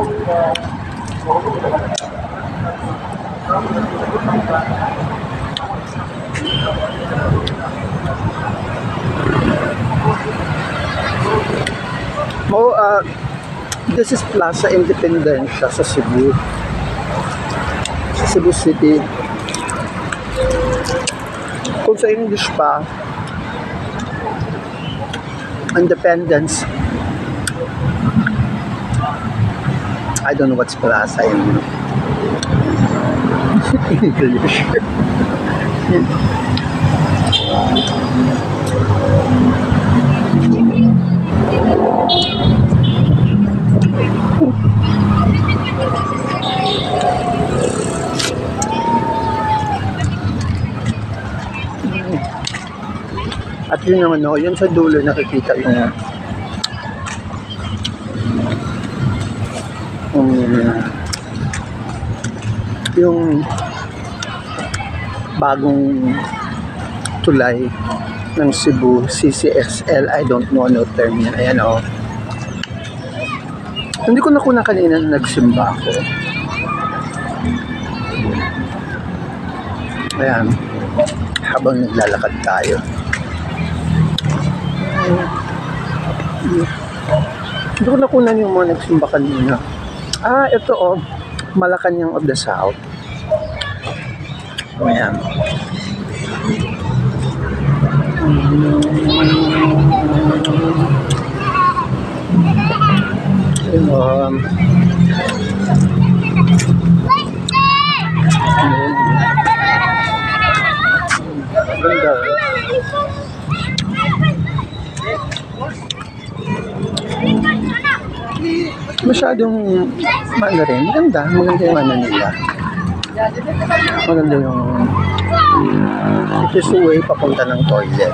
Oh, this is Plaza Independencia sa Cebu. Sa Cebu City. Kung sa English pa, Independence. I don't know what's Plaza in English. At yun naman, no, yun sa dulo nakikita yung bagong tulay ng Cebu, CCXL, I don't know ano term yan. Ayan, o. Hindi ko na kuna kanina na nagsimba ako. Ayan, habang naglalakad tayo. Hindi ko nakunan yung mga nagsimba kanina. Ito, o. Malacanang of the South. Ayan. Ganda. Masyadong maganda rin. Maganda yung ano nila. Maganda yung it is way papunta ng toilet.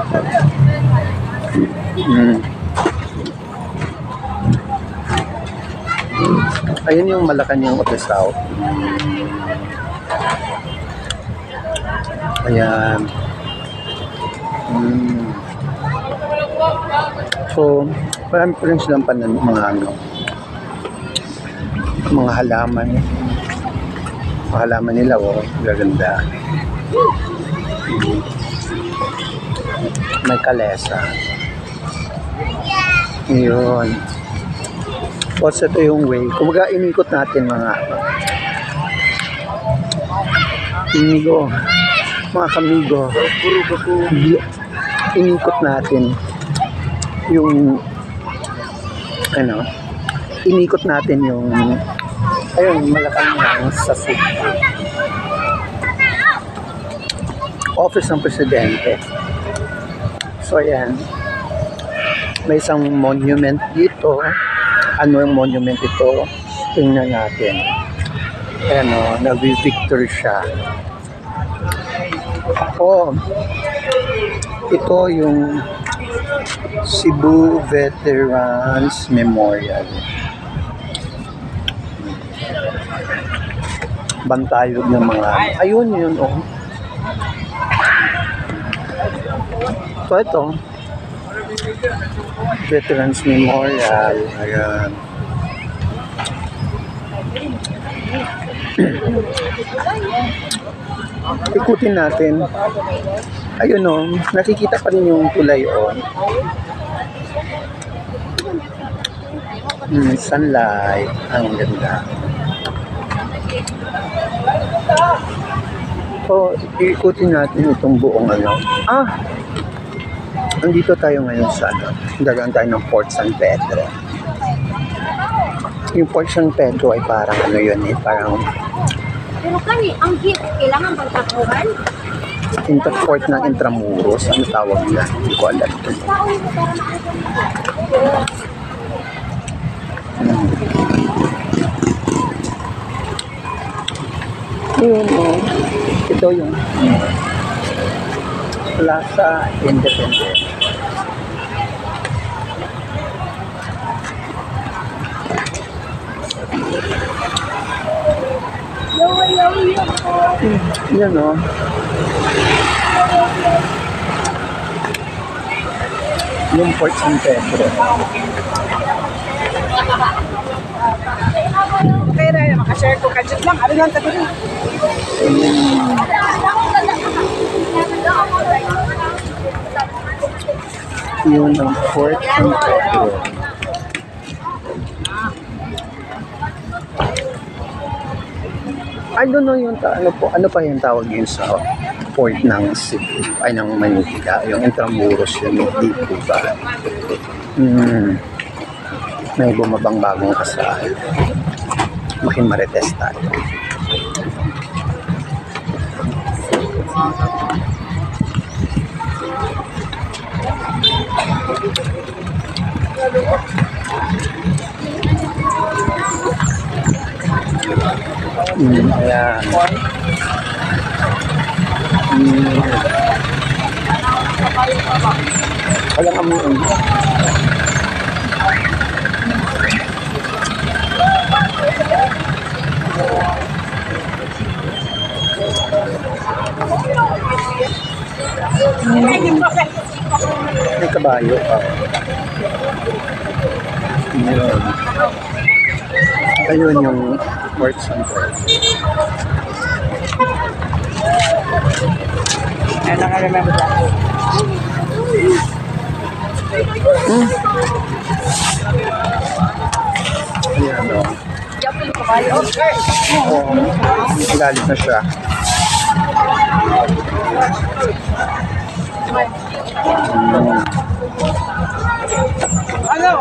Ayun yung Malacanang of the South. Ayan. So, marami pa rin silang mga halaman. Mga halaman nila, gaganda. May kalesa. Yun. Tapos ito yung way. Kumbaga inikot natin mga kamigo. Inikot natin yung inikot natin yung Malacanang sa Cebu. Office ng Presidente. So ayan, may isang monument dito. Ano yung monument ito? Tingnan natin. Ayan, nag-victor siya. Ito yung Cebu Veterans Memorial. Bantayog ng mga ayun yun. So ito Veterans Memorial. Ayan. Ikutin natin. Ayun, nakikita pa rin yung tulay, sunlight. Ang ganda. So, ikutin natin itong buong andito tayo ngayon sa dagaan tayo ng Port San Pedro. Yung Port San Pedro ay parang parang pero ang hit, kailangan bang takuhan? Interport ng Intramuros, ano tawag nila? Hindi ko alam. Ito yung Plaza Independencia. Yan yung Port San Pedro. Share ko kadjut lang. Ano lang tabi. Yun ang pork and pepper. I don't know yung ano pa yung tawag yun sa pork ng Cebu, ay ng Manila, yung intramuros yun, hindi po ba? May bumabang bagong kasal. Makimarites tayo. Ayan. Walang amuan. May kabayo pa. Ayun. Ayun yung pork sample. Ano nga naman ba? Ayan o. Oo. Galit na siya. Ano?